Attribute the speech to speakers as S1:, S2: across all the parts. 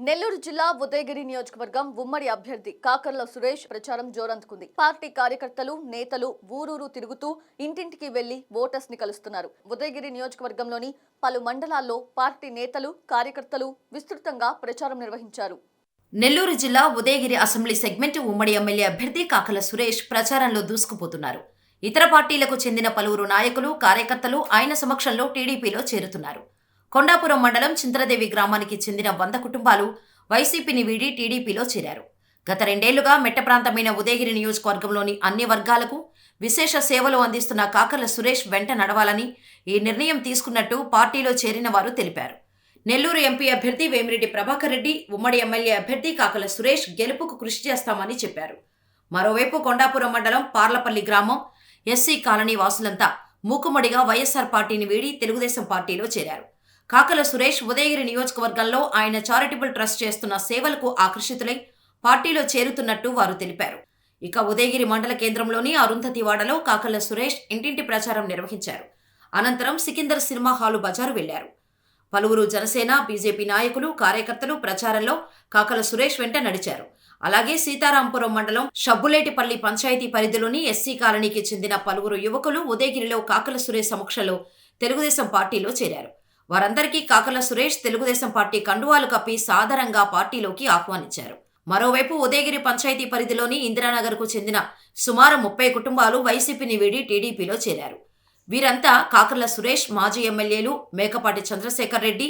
S1: నెల్లూరు జిల్లా ఉదయగిరి నియోజకవర్గం ఉమ్మడి అభ్యర్థి కాకర్ల సురేష్ ప్రచారం జోరందుకుంది. పార్టీ కార్యకర్తలు, నేతలు ఊరూరు తిరుగుతూ ఇంటింటికి వెళ్లి ఓటర్స్ ని కలుస్తున్నారు. ఉదయగిరి నియోజకవర్గంలోని పలు మండలాల్లో పార్టీ నేతలు, కార్యకర్తలు విస్తృతంగా ప్రచారం నిర్వహించారు.
S2: నెల్లూరు జిల్లా ఉదయగిరి అసెంబ్లీ సెగ్మెంట్ ఉమ్మడి ఎమ్మెల్యే అభ్యర్థి కాకర్ల సురేష్ ప్రచారంలో దూసుకుపోతున్నారు. ఇతర పార్టీలకు చెందిన పలువురు నాయకులు, కార్యకర్తలు ఆయన సమక్షంలో టీడీపీలో చేరుతున్నారు. కొండాపురం మండలం చింతలదేవి గ్రామానికి చెందిన 100 కుటుంబాలు వైసీపీని వీడి టీడీపీలో చేరారు. గత 2 ఏళ్లుగా మెట్ట ప్రాంతమైన ఉదయగిరి నియోజకవర్గంలోని అన్ని వర్గాలకు విశేష సేవలు అందిస్తున్న కాకర్ల సురేష్ వెంట నడవాలని ఈ నిర్ణయం తీసుకున్నట్టు పార్టీలో చేరిన వారు తెలిపారు. నెల్లూరు ఎంపీ అభ్యర్థి వేమిరెడ్డి ప్రభాకర్ రెడ్డి, ఉమ్మడి ఎమ్మెల్యే అభ్యర్థి కాకర్ల సురేష్ గెలుపుకు కృషి చేస్తామని చెప్పారు. మరోవైపు కొండాపురం మండలం పార్లపల్లి గ్రామం ఎస్సీ కాలనీ వాసులంతా మూకుమ్మడిగా వైఎస్ఆర్ పార్టీని వీడి తెలుగుదేశం పార్టీలో చేరారు. కాకర్ల సురేష్ ఉదయగిరి నియోజకవర్గంలో ఆయన చారిటబుల్ ట్రస్ట్ చేస్తున్న సేవలకు ఆకర్షితులై పార్టీలో చేరుతున్నట్టు వారు తెలిపారు. ఇక ఉదయగిరి మండల కేంద్రంలోని అరుంధతివాడలో కాకర్ల సురేష్ ఇంటింటి ప్రచారం నిర్వహించారు. అనంతరం సికిందర్ సినిమా హాలు బజారు వెళ్లారు. పలువురు జనసేన, బీజేపీ నాయకులు, కార్యకర్తలు ప్రచారంలో కాకర్ల సురేష్ వెంట నడిచారు. అలాగే సీతారాంపురం మండలం షబ్బులేటిపల్లి పంచాయతీ పరిధిలోని ఎస్సీ కాలనీకి చెందిన పలువురు యువకులు ఉదయగిరిలో కాకర్ల సురేష్ సమక్షంలో తెలుగుదేశం పార్టీలో చేరారు. వారందరికీ కాకర్ల సురేష్ తెలుగుదేశం పార్టీ కండువాలు కప్పి సాదరంగా పార్టీలోకి ఆహ్వానించారు. మరోవైపు ఉదయగిరి పంచాయతీ పరిధిలోని ఇందిరానగర్కు చెందిన సుమారు 30 కుటుంబాలు వైసీపీని వీడి టీడీపీలో చేరారు. వీరంతా కాకర్ల సురేష్, మాజీ ఎమ్మెల్యేలు మేకపాటి చంద్రశేఖర్ రెడ్డి,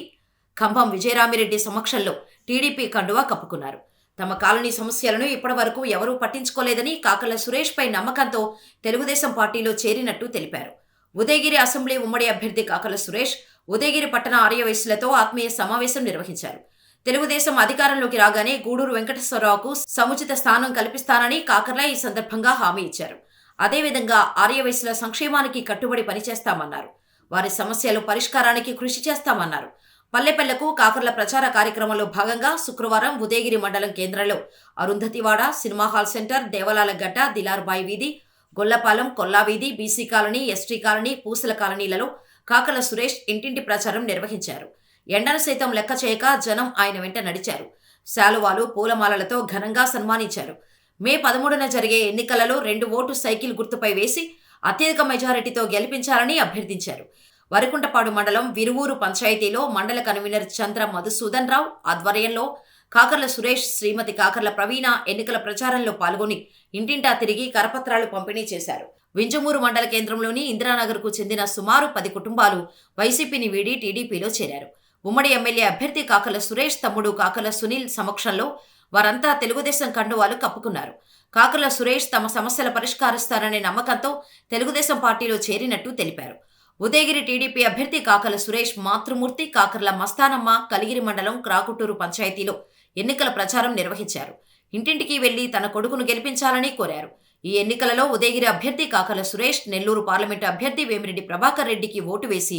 S2: కంభం విజయరామిరెడ్డి సమక్షంలో టీడీపీ కండువా కప్పుకున్నారు. తమ కాలనీ సమస్యలను ఇప్పటివరకు ఎవరూ పట్టించుకోలేదని, కాకర్ల సురేష్ పై నమ్మకంతో తెలుగుదేశం పార్టీలో చేరినట్టు తెలిపారు. ఉదయగిరి అసెంబ్లీ ఉమ్మడి అభ్యర్థి కాకర్ల సురేష్ ఉదయగిరి పట్టణ ఆర్యవైశ్యులతో ఆత్మీయ సమావేశం నిర్వహించారు. తెలుగుదేశం అధికారంలోకి రాగానే గూడూరు వెంకటేశ్వరరావుకు సముచిత స్థానం కల్పిస్తానని కాకర్ల ఈ సందర్భంగా హామీ ఇచ్చారు. అదేవిధంగా ఆర్యవైశ్యుల సంక్షేమానికి కట్టుబడి పనిచేస్తామన్నారు. వారి సమస్యల పరిష్కారానికి కృషి చేస్తామన్నారు. పల్లెపల్లెకు కాకర్ల ప్రచార కార్యక్రమంలో భాగంగా శుక్రవారం ఉదయగిరి మండలం కేంద్రంలో అరుంధతివాడ, సినిమా హాల్ సెంటర్, దేవలాల గడ్డ, దిలార్బాయి వీధి, గొల్లపాలెం, కొల్లా వీధి, బీసీ కాలనీ, ఎస్టీ కాలనీ, పూసల కాలనీలలో కాకర్ల సురేష్ ఇంటింటి ప్రచారం నిర్వహించారు. ఎండను సైతం లెక్క చేయక జనం ఆయన వెంట నడిచారు. శాలువాలు, పూలమాలలతో ఘనంగా సన్మానించారు. మే 13న జరిగే ఎన్నికలలో 2 ఓటు సైకిల్ గుర్తుపై వేసి అత్యధిక మెజారిటీతో గెలిపించాలని అభ్యర్థించారు. వరికుంటపాడు మండలం విరువూరు పంచాయతీలో మండల కన్వీనర్ చంద్ర మధుసూదన్ రావు ఆధ్వర్యంలో కాకర్ల సురేష్, శ్రీమతి కాకర్ల ప్రవీణ ఎన్నికల ప్రచారంలో పాల్గొని ఇంటింటా తిరిగి కరపత్రాలు పంపిణీ చేశారు. వింజమూరు మండల కేంద్రంలోని ఇందిరానగర్కు చెందిన సుమారు 10 కుటుంబాలు వైసీపీని వీడి టీడీపీలో చేరారు. ఉమ్మడి ఎమ్మెల్యే అభ్యర్థి కాకర్ల సురేష్ తమ్ముడు కాకర్ల సునీల్ సమక్షంలో వారంతా తెలుగుదేశం కండువాలు కప్పుకున్నారు. కాకర్ల సురేష్ తమ సమస్యల పరిష్కరిస్తారనే నమ్మకంతో తెలుగుదేశం పార్టీలో చేరినట్టు తెలిపారు. ఉదయగిరి టీడీపీ అభ్యర్థి కాకర్ల సురేష్ మాతృమూర్తి కాకర్ల మస్తానమ్మ కలిగిరి మండలం క్రాకుటూరు పంచాయతీలో ఎన్నికల ప్రచారం నిర్వహించారు. ఇంటింటికి వెళ్లి తన కొడుకును గెలిపించాలని కోరారు. ఈ ఎన్నికలలో ఉదయగిరి అభ్యర్థి కాకర్ల సురేష్, నెల్లూరు పార్లమెంటు అభ్యర్థి వేమిరెడ్డి ప్రభాకర్ రెడ్డికి ఓటు వేసి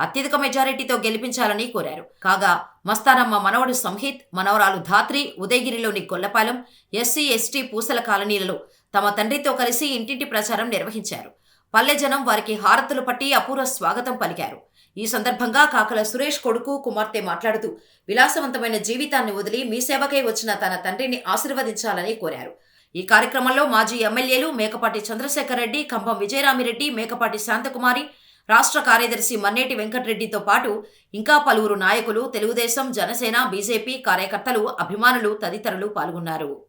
S2: అత్యధిక మెజారిటీతో గెలిపించాలని కోరారు. కాగా మస్తానమ్మ మనవడు సంహిత్, మనవరాలు ధాత్రి ఉదయగిరిలోని గొల్లపాలెం, ఎస్సీ, ఎస్టీ, పూసల కాలనీలలో తమ తండ్రితో కలిసి ఇంటింటి ప్రచారం నిర్వహించారు. పల్లె జనం వారికి హారతులు పట్టి అపూర్వ స్వాగతం పలికారు. ఈ సందర్భంగా కాకర్ల సురేష్ కొడుకు, కుమార్తె మాట్లాడుతూ విలాసవంతమైన జీవితాన్ని వదిలి మీ సేవకై వచ్చిన తన తండ్రిని ఆశీర్వదించాలని కోరారు. ఈ కార్యక్రమంలో మాజీ ఎమ్మెల్యేలు మేకపాటి చంద్రశేఖర్ రెడ్డి, కంభం విజయరామిరెడ్డి, మేకపాటి శాంతకుమారి, రాష్ట్ర కార్యదర్శి మన్నేటి వెంకటరెడ్డితో పాటు ఇంకా పలువురు నాయకులు, తెలుగుదేశం, జనసేన, బీజేపీ కార్యకర్తలు, అభిమానులు తదితరులు పాల్గొన్నారు.